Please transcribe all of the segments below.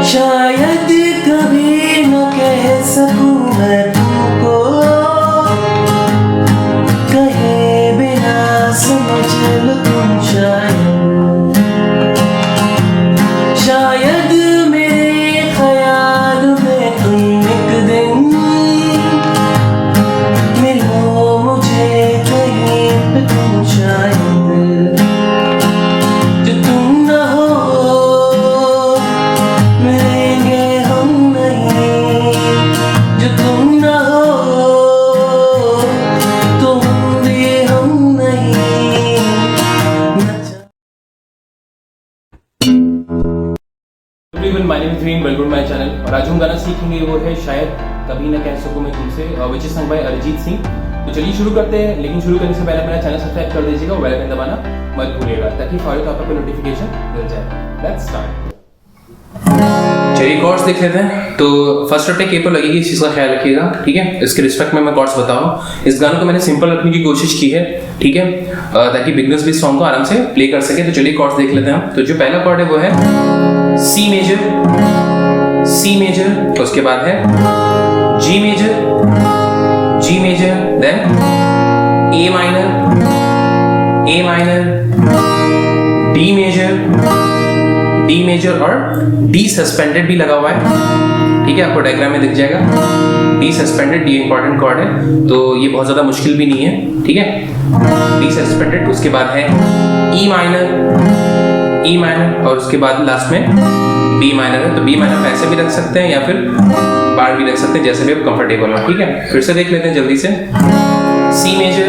शायद कभी न कह सकूं मैं तुमको, कहे बिना समझ लो तुम शायद मेरे ख्याल में तुम एक दिन मिलो मुझे कहीं पे तुम शायद, जो तुम न हो मिलेंगे हम नहीं, जो तुम न हो तो हम भी हम नहीं। Everyone, my name is Reen, welcome to my channel. और आज हम गाना सीखेंगे वो है शायद कभी न कह सकूं मैं तुमसे, which is sung by Arijit Singh. तो चलिए शुरू करते हैं, लेकिन शुरू करने से पहले अपना चैनल सब्सक्राइब कर दीजिएगा, बेल आइकन दबाना मत भूलिएगा ताकि फौरन आपको नोटिफिकेशन मिल जाए। Let's start. चलिए कॉर्ड्स देख लेते हैं। तो फर्स्ट रट्टे के पर लगेगी, इस चीज का ख्याल रखिएगा, ठीक है। इसके रिस्पेक्ट में मैं कॉर्ड्स बता रहा हूँ। इस गाने को मैंने सिंपल रखने की कोशिश की है, ठीक है, ताकि बिगनर्स भी सॉन्ग को आराम से प्ले कर सके। तो चलिए कॉर्ड्स देख लेते हैं। तो जो पहला कॉर्ड है वो है सी मेजर, उसके बाद है G major, then A minor, D major और डी सस्पेंडेड भी लगा हुआ है, ठीक है, आपको डायग्राम में दिख जाएगा। D suspended, D important chord है, तो ये बहुत ज्यादा मुश्किल भी नहीं है, ठीक है। डी सस्पेंडेड, उसके बाद है ई माइनर और उसके बाद लास्ट में बी माइनर है। तो बी माइनर ऐसे भी रख सकते हैं या फिर बार भी रख सकते हैं, जैसे भी आप कंफर्टेबल हो, ठीक है। फिर से देख लेते हैं जल्दी से। C major,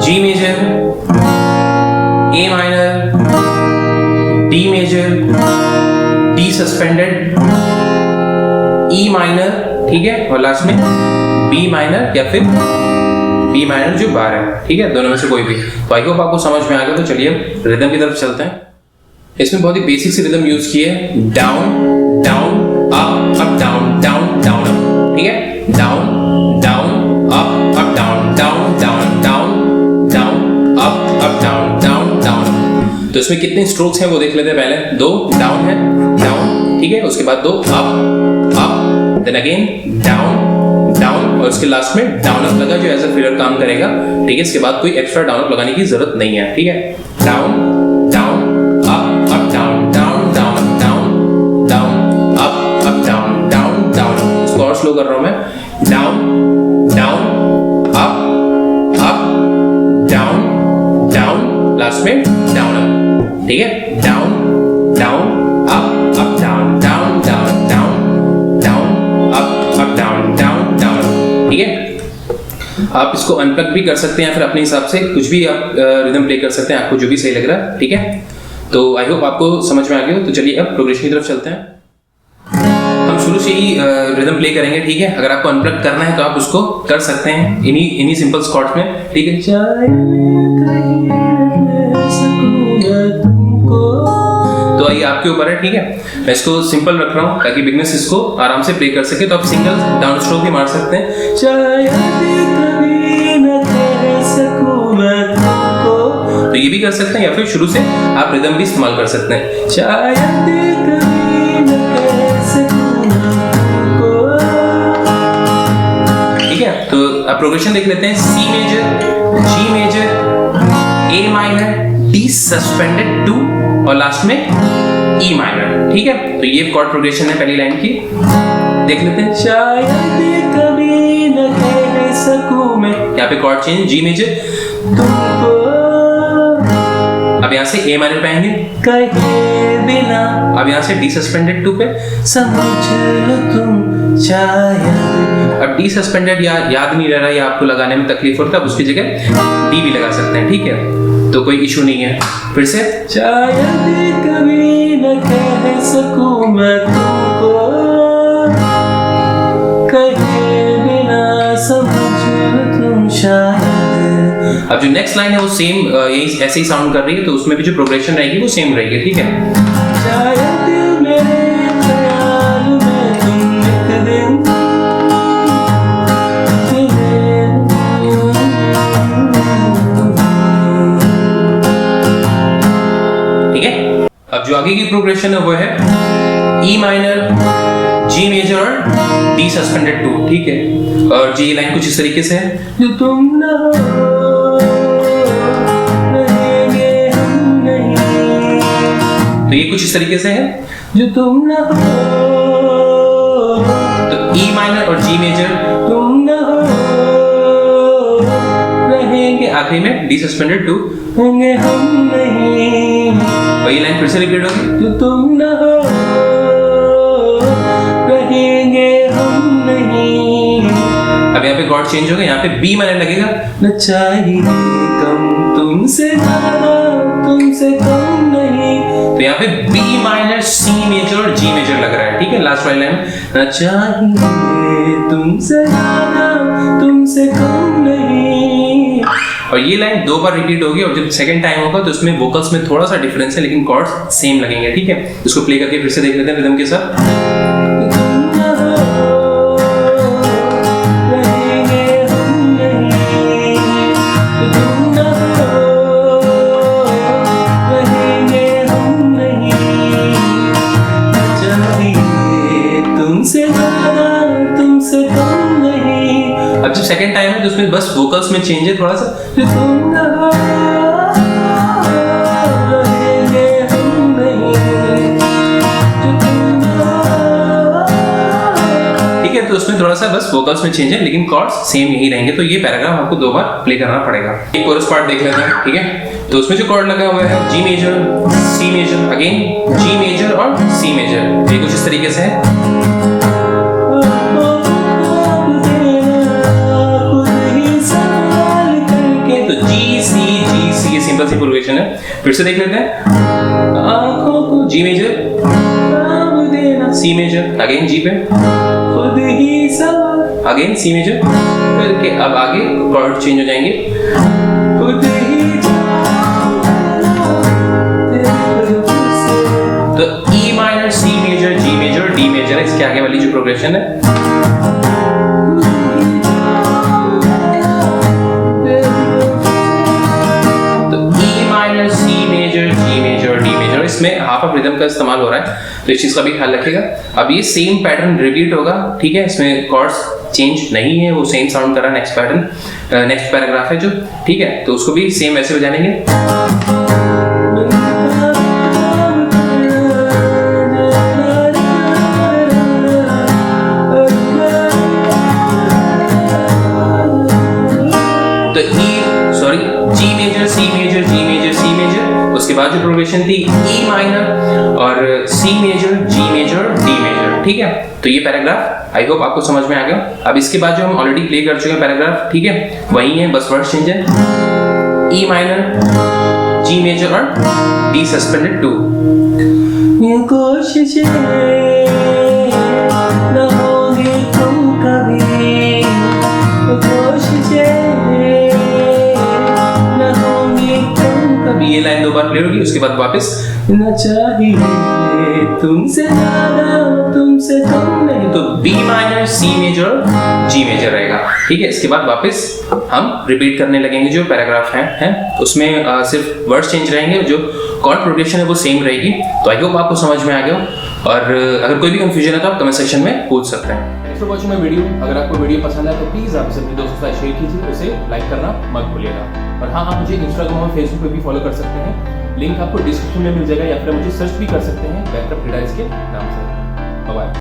G major, A minor, D major, D suspended, E minor, ठीक है, और लास्ट में बी माइनर या फिर बी माइनर जो बार है, ठीक है, दोनों में से कोई भी। तो आई होप आपको समझ में आ गया। तो चलिए रिदम की तरफ चलते हैं। इसमें बहुत ही बेसिक सी रिदम यूज की है, down down up up down down down up, ठीक है, down down up up down down down down down up down down down. तो इसमें कितने स्ट्रोक्स हैं वो देख लेते हैं। पहले 2 डाउन है, डाउन, ठीक है, उसके बाद 2 up, then again down down और उसके लास्ट में डाउन अप लगा जो एज अ फिलर काम करेगा, ठीक है। इसके बाद कोई एक्स्ट्रा डाउन अप लगाने की जरूरत नहीं है, ठीक है। Down down up up down down down down down up down down down. इसको और स्लो कर रहा हूं मैं। Down down up down down, last में डाउन अप, ठीक है। Down down up down down down down down up down down down, ठीक है। आप इसको अनप्लग भी कर सकते हैं या फिर अपने हिसाब से कुछ भी आप रिदम प्ले कर सकते हैं, आपको जो भी सही लग रहा है, ठीक है। तो आई होप आपको समझ में आ गया हो। तो चलिए अब प्रोग्रेशन की तरफ चलते हैं। हम शुरू से ही रिदम प्ले करेंगे, ठीक है। अगर आपको अनप्लग करना है तो आप उसको कर सकते हैं इन्हीं सिंपल कॉर्ड्स में, ठीक है। तो आइए आपके ऊपर है, ठीक है। मैं इसको सिंपल रख रहा हूँ ताकि बिगनर्स इसको आराम से प्ले कर सके। तो आप सिंगल डाउन स्ट्रोक भी मार सकते हैं। शायद कभी न कह सकूं मैं तुमको, तो ये भी कर सकते हैं या फिर शुरू से आप रिदम भी इस्तेमाल कर सकते हैं। शायद कभी न कह सकूं मैं तुमको, ठीक है। तो आप प्रोग्रेशन देख लेते हैं। C major, G major, A minor, D suspended 2 और लास्ट में ई माइनर, ठीक है। तो ये कॉर्ड प्रोग्रेशन है पहली लाइन की। देख लेते हैं। शायद कभी न कह सकूं मैं, यहाँ पे कॉर्ड चेंज, जी मेजर तुमको। अब यहाँ से ए माइनर पे आएंगे, कहे बिना। अब यहाँ से डी सस्पेंडेड 2 पे, समझ लो तुम शायद। अब डी सस्पेंडेड याद नहीं रह रहा या आपको लगाने में तकलीफ होता है, उसकी जगह डी भी लगा सकते हैं, ठीक है, तो कोई इशू नहीं है। फिर से। शायद कभी न कह सकूं मैं तुमको, कहे बिना समझ लो तुम शायद। अब जो नेक्स्ट लाइन है वो सेम यही ऐसे ही साउंड कर रही है, तो उसमें भी जो प्रोग्रेशन रहेगी वो सेम रहेगी, ठीक है। शायद मेरे ख्याल में तुम एक दिन जो आगे की प्रोग्रेशन है वो है ई माइनर, जी मेजर और डी सस्पेंडेड 2, ठीक है। और जी लाइन कुछ इस तरीके से है, जो तुम ना हो रहेंगे हम नहीं। तो ये कुछ इस तरीके से है, जो तुम ना हो। तो ई माइनर और जी मेजर, तुम ना हो रहेंगे, आखिरी में डी सस्पेंडेड 2 रहेंगे हम नहीं। वही लाइन फिर से रिपीट होगी, जो तुम ना हो रहेंगे हम नहीं। अब यहाँ पे कॉर्ड चेंज होगा, यहाँ पे बी माइनर लगेगा, न चाहिए कम तुमसे ज्यादा तुमसे कम नहीं। तो यहाँ पे बी माइनर, सी मेजर और जी मेजर लग रहा है, ठीक है। लास्ट वाली लाइन, न चाहिए तुमसे ज्यादा तुमसे कम नहीं। और ये लाइन 2 बार रिपीट होगी, और जब सेकंड टाइम होगा तो उसमें वोकल्स में थोड़ा सा डिफरेंस है, लेकिन कॉर्ड्स सेम लगेंगे, ठीक है। इसको प्ले करके फिर से देख लेते हैं रिदम के साथ। अब जब सेकंड टाइम है तो उसमें बस वोकल्स में चेंज है थोड़ा सा, ठीक है। तो उसमें थोड़ा सा बस वोकल्स में चेंज है, लेकिन कॉर्ड्स सेम यही रहेंगे। तो ये पैराग्राफ आपको 2 बार प्ले करना पड़ेगा। एक कोरस पार्ट देख लेते हैं, ठीक है। तो उसमें जो कॉर्ड लगा हुआ है, G major, C major, again G major और सी मेजर, ये कुछ इस तरीके से है। सिंपल सी प्रोग्रेशन है, फिर से देख लेते हैं। आंखों को जी मेजर, देना सी मेजर, अगेन जी पे, खुद ही सवाल, अगेन सी मेजर करके अब आगे कॉर्ड चेंज हो जाएंगे, खुद ही। तो E minor, C major, G major, D major है इसके आगे वाली जो प्रोग्रेशन है। इसमें हाफ ऑफ रिदम का इस्तेमाल हो रहा है, तो इस चीज का भी ख्याल रखिएगा। अब ये सेम पैटर्न रिपीट होगा, ठीक है। इसमें कॉर्ड्स चेंज नहीं है, वो सेम साउंड कर रहा है। नेक्स्ट पैटर्न, नेक्स्ट पैराग्राफ है जो, ठीक है। तो उसको भी सेम वैसे बजाएंगे। तो G major, C major, G major, C major, उसके बाद जो प्रोग्रेशन थी ई माइनर और C major, G major, D major, ठीक है। तो ये पैराग्राफ आई होप आपको समझ में आ गया। अब इसके बाद जो हम ऑलरेडी प्ले कर चुके हैं पैराग्राफ, ठीक है, वही है, बस वर्ड चेंज है। ई माइनर, जी मेजर और डी सस्पेंडेड 2। ये कोशिशें न होंगी तुम कभी, कोशिशें कभी। ये लाइन 2 बार प्ले होगी, उसके बाद वापस, न चाहिए तुमसे ज्यादा तुमसे कम नहीं। तो B minor, C major, G major रहेगा, ठीक है। इसके बाद वापस हम रिपीट करने लगेंगे जो पैराग्राफ हैं उसमें सिर्फ वर्ड्स चेंज रहेंगे, जो कॉर्ड प्रोग्रेशन है वो सेम रहेगी। तो आई होप आपको समझ में आ गया, और अगर कोई भी कंफ्यूजन है तो आप कमेंट सेक्शन में पूछ सकते हैं। Thanks for watching my video. अगर आपको वीडियो पसंद आए तो प्लीज़ आप इसे अपने दोस्तों के साथ शेयर कीजिए, उसे लाइक करना मत भूलिएगा। और हाँ, आप मुझे इंस्टाग्राम और फेसबुक पे भी फॉलो कर सकते हैं, लिंक आपको डिस्क्रिप्शन में मिल जाएगा, या फिर मुझे सर्च भी कर सकते हैं बैकअप गिटारिस्ट के नाम से।